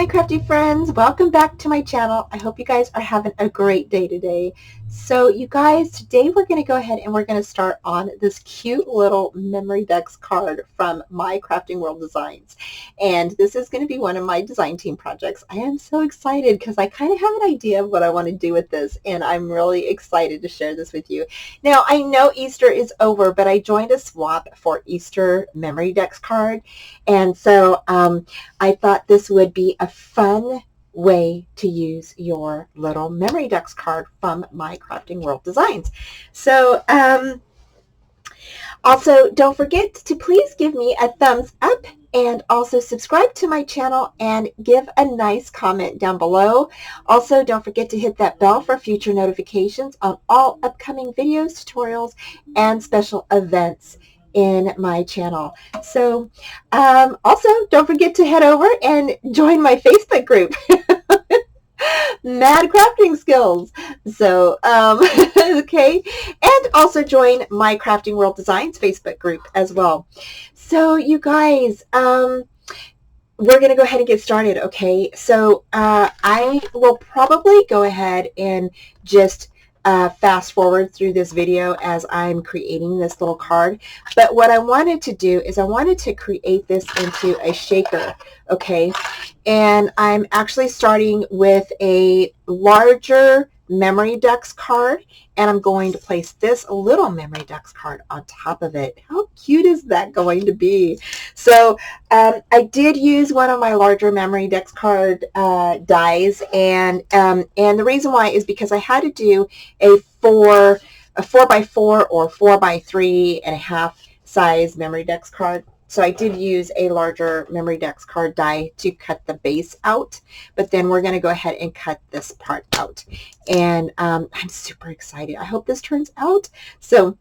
crafty friends, welcome back to my channel. I hope you guys are having a great day today. So you guys, today we're going to go ahead and we're going to start on this cute little MemDex card from My Crafting World Designs. And this is going to be one of my design team projects. I am so excited because I kind of have an idea of what I want to do with this, and I'm really excited to share this with you. Now, I know Easter is over, but I joined a swap for Easter MemDex card, and so I thought this would be a fun way to use your little MemDex card from My Crafting World Designs. So also, don't forget to please give me a thumbs up and also subscribe to my channel and give a nice comment down below. Also, don't forget to hit that bell for future notifications on all upcoming videos, tutorials, and special events in my channel. So also, don't forget to head over and join my Facebook group. Mad Crafting Skills. So, okay. And also join My Crafting World Designs Facebook group as well. So, you guys, we're going to go ahead and get started, okay? So, I will probably go ahead and just fast forward through this video as I'm creating this little card. But what I wanted to do is I wanted to create this into a shaker, okay? And I'm actually starting with a larger MemDex card, and I'm going to place this little MemDex card on top of it. How cute is that going to be? So I did use one of my larger MemDex card dies, and the reason why is because I had to do a 4x4 or 4x3.5 size MemDex card. So I did use a larger MemDex card die to cut the base out, but then we're going to go ahead and cut this part out. And I'm super excited. I hope this turns out. So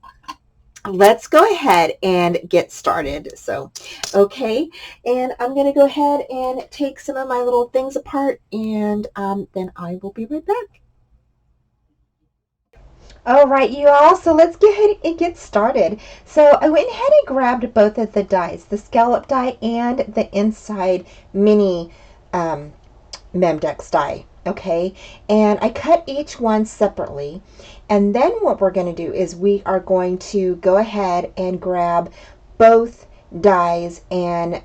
let's go ahead and get started. So, okay, and I'm going to go ahead and take some of my little things apart, and then I will be right back. All right, you all, so let's go ahead and get started. So I went ahead and grabbed both of the dies, the scallop die and the inside mini MemDex die, okay? And I cut each one separately. And then what we're going to do is we are going to go ahead and grab both dies and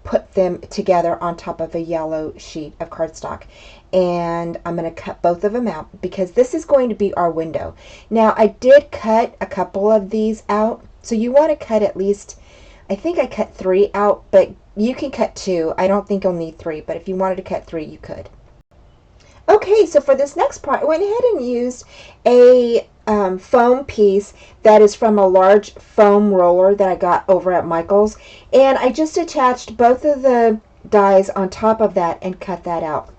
put them together on top of a yellow sheet of cardstock. And I'm going to cut both of them out because this is going to be our window. Now, I did cut a couple of these out, so you want to cut at least, I think I cut 3 out, but you can cut 2. I don't think you'll need 3, but if you wanted to cut 3, you could. Okay, so for this next part, I went ahead and used a foam piece that is from a large foam roller that I got over at Michael's, and I just attached both of the dies on top of that and cut that out.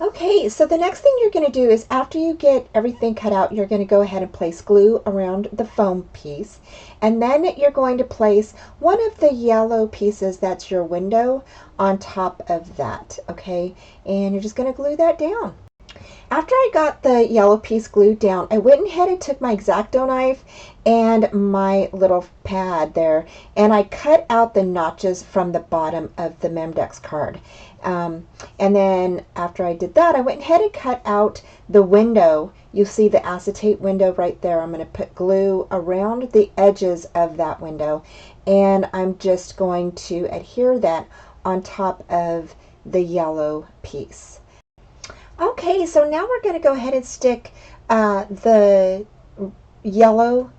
Okay, so the next thing you're going to do is after you get everything cut out, you're going to go ahead and place glue around the foam piece. And then you're going to place one of the yellow pieces that's your window on top of that, okay? And you're just going to glue that down. After I got the yellow piece glued down, I went ahead and took my X-Acto knife and my little pad there, and I cut out the notches from the bottom of the MemDex card. And then after I did that, I went ahead and cut out the window. You see the acetate window right there. I'm going to put glue around the edges of that window, and I'm just going to adhere that on top of the yellow piece. Okay, so now we're going to go ahead and stick the yellow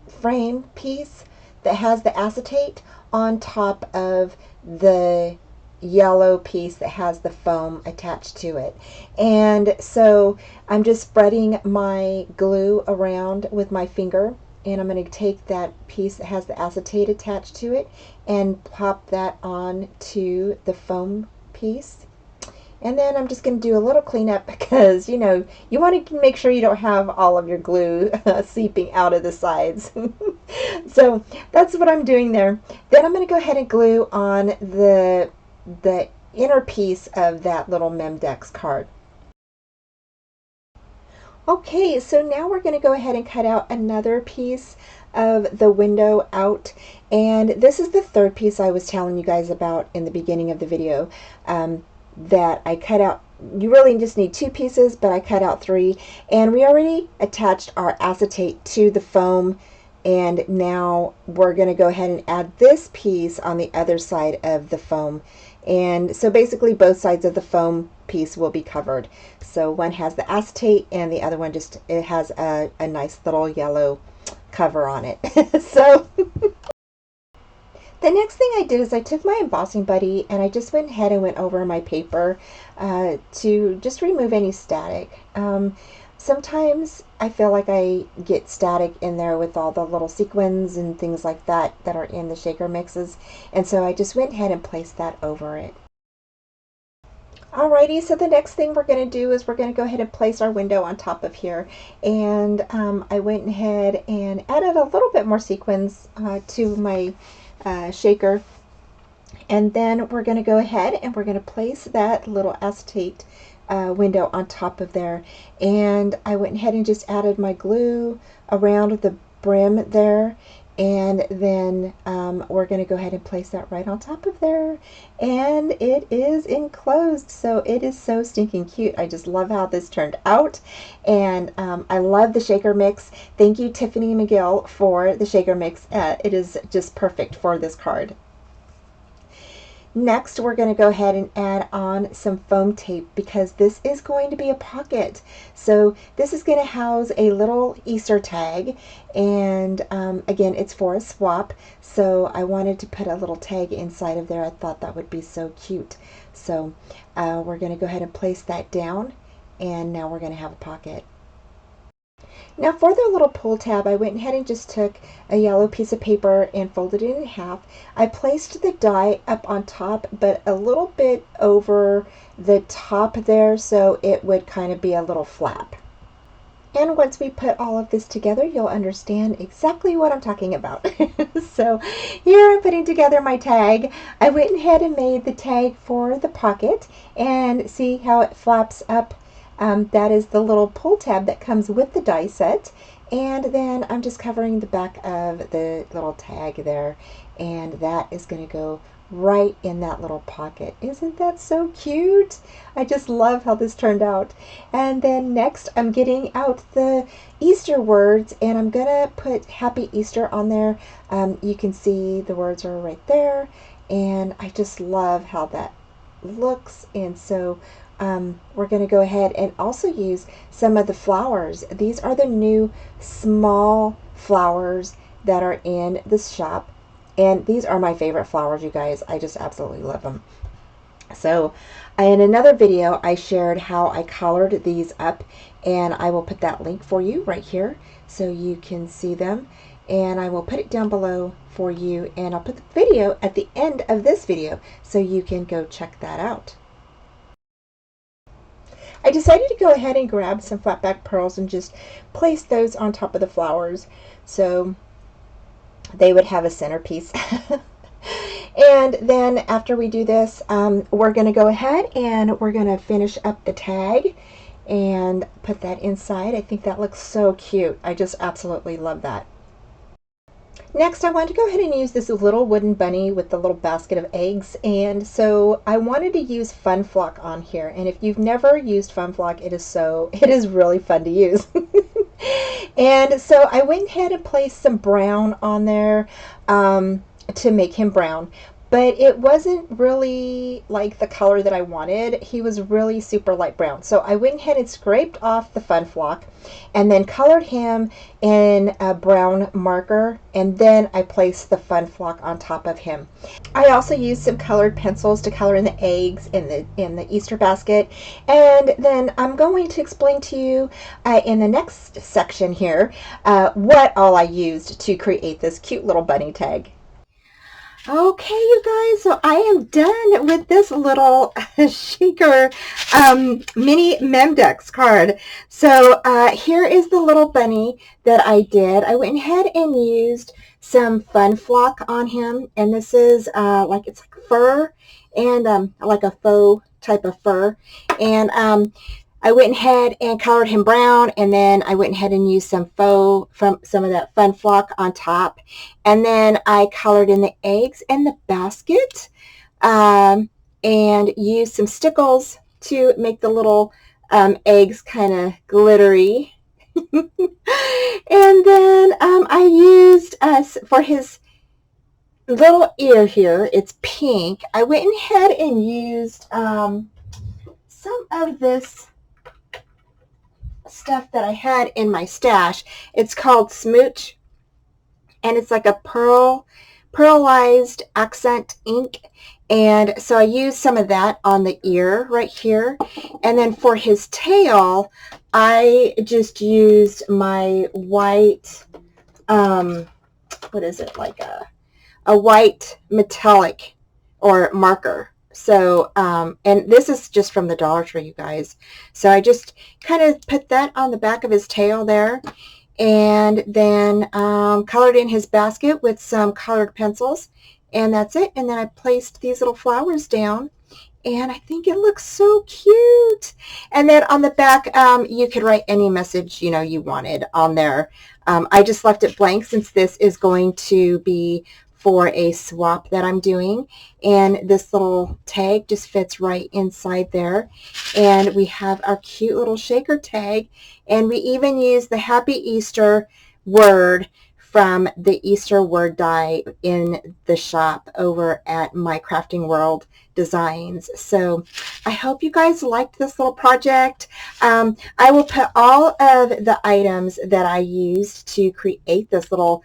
frame piece that has the acetate on top of the yellow piece that has the foam attached to it. And so I'm just spreading my glue around with my finger, and I'm going to take that piece that has the acetate attached to it and pop that on to the foam piece. And then I'm just going to do a little cleanup because, you know, you want to make sure you don't have all of your glue seeping out of the sides. So that's what I'm doing there. Then I'm going to go ahead and glue on the inner piece of that little MemDex card. Okay, so now we're going to go ahead and cut out another piece of the window out, and this is the third piece I was telling you guys about in the beginning of the video, that I cut out. You really just need two pieces, but I cut out three, and we already attached our acetate to the foam, and now we're going to go ahead and add this piece on the other side of the foam. And so basically both sides of the foam piece will be covered. So one has the acetate and the other one just, it has a nice little yellow cover on it. So the next thing I did is I took my embossing buddy and I just went ahead and went over my paper to just remove any static. Sometimes I feel like I get static in there with all the little sequins and things like that that are in the shaker mixes, and so I just went ahead and placed that over it. Alrighty, so the next thing we're going to do is we're going to go ahead and place our window on top of here, and I went ahead and added a little bit more sequins to my shaker, and then we're going to go ahead and we're going to place that little acetate window on top of there. And I went ahead and just added my glue around the brim there, and then we're going to go ahead and place that right on top of there, and it is enclosed. So it is so stinking cute. I just love how this turned out, and I love the shaker mix. Thank you, Tiffany McGill, for the shaker mix. It is just perfect for this card. Next, we're going to go ahead and add on some foam tape because this is going to be a pocket. So this is going to house a little Easter tag, and again, it's for a swap. So I wanted to put a little tag inside of there. I thought that would be so cute. So we're going to go ahead and place that down, and now we're going to have a pocket. Now for the little pull tab, I went ahead and just took a yellow piece of paper and folded it in half. I placed the die up on top, but a little bit over the top there, so it would kind of be a little flap. And once we put all of this together, you'll understand exactly what I'm talking about. So here I'm putting together my tag. I went ahead and made the tag for the pocket, and see how it flaps up. That is the little pull tab that comes with the die set, and then I'm just covering the back of the little tag there, and that is going to go right in that little pocket. Isn't that so cute? I just love how this turned out. And then next I'm getting out the Easter words, and I'm gonna put Happy Easter on there. You can see the words are right there, and I just love how that looks. And so we're going to go ahead and also use some of the flowers. These are the new small flowers that are in the shop, and these are my favorite flowers, you guys. I just absolutely love them. So in another video I shared how I colored these up, and I will put that link for you right here so you can see them, and I will put it down below for you, and I'll put the video at the end of this video so you can go check that out. I decided to go ahead and grab some flat back pearls and just place those on top of the flowers so they would have a centerpiece. And then after we do this, we're going to go ahead and we're going to finish up the tag and put that inside. I think that looks so cute. I just absolutely love that. Next, I wanted to go ahead and use this little wooden bunny with the little basket of eggs, and so I wanted to use Fun Flock on here. And if you've never used Fun Flock, it is really fun to use. And so I went ahead and placed some brown on there to make him brown. But it wasn't really like the color that I wanted. He was really super light brown. So I went ahead and scraped off the Fun Flock and then colored him in a brown marker, and then I placed the Fun Flock on top of him. I also used some colored pencils to color in the eggs in the Easter basket, and then I'm going to explain to you in the next section here what all I used to create this cute little bunny tag. Okay, you guys, so I am done with this little shaker mini MemDex card. So here is the little bunny that I did. I went ahead and used some Fun Flock on him, and this is it's like fur, and like a faux type of fur. And I went ahead and colored him brown, and then I went ahead and used some faux, from some of that fun flock on top. And then I colored in the eggs and the basket, and used some stickles to make the little eggs kind of glittery. And then I used, for his little ear here, it's pink. I went ahead and used some of this stuff that I had in my stash. It's called Smooch, and it's like a pearlized accent ink. And so I used some of that on the ear right here. And then for his tail, I just used my white, what is it, like a white metallic or marker. So, and this is just from the Dollar Tree, you guys. So I just kind of put that on the back of his tail there, and then colored in his basket with some colored pencils, and that's it. And then I placed these little flowers down, and I think it looks so cute. And then on the back, you could write any message you wanted on there. I just left it blank since this is going to be for a swap that I'm doing, and this little tag just fits right inside there. And we have our cute little shaker tag, and we even use the Happy Easter word from the Easter word die in the shop over at My Crafting World Designs. So I hope you guys liked this little project. I will put all of the items that I used to create this little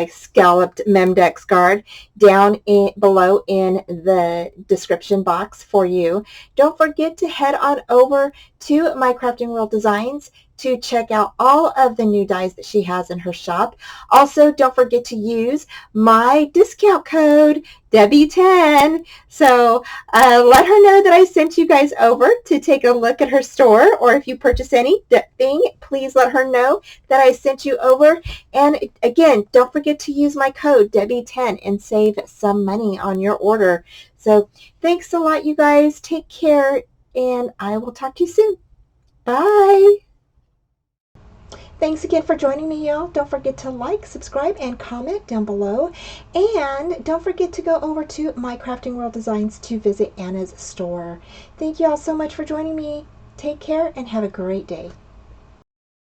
scalloped MemDex card down below in the description box for you. Don't forget to head on over to My Crafting World Designs to check out all of the new dies that she has in her shop. Also, don't forget to use my discount code Debbie10. So let her know that I sent you guys over to take a look at her store, or if you purchase anything, please let her know that I sent you over. And again, don't forget to use my code Debbie10 and save some money on your order. So thanks a lot, you guys. Take care, and I will talk to you soon. Bye. Thanks again for joining me, y'all. Don't forget to like, subscribe, and comment down below. And don't forget to go over to My Crafting World Designs to visit Anna's store. Thank you all so much for joining me. Take care and have a great day.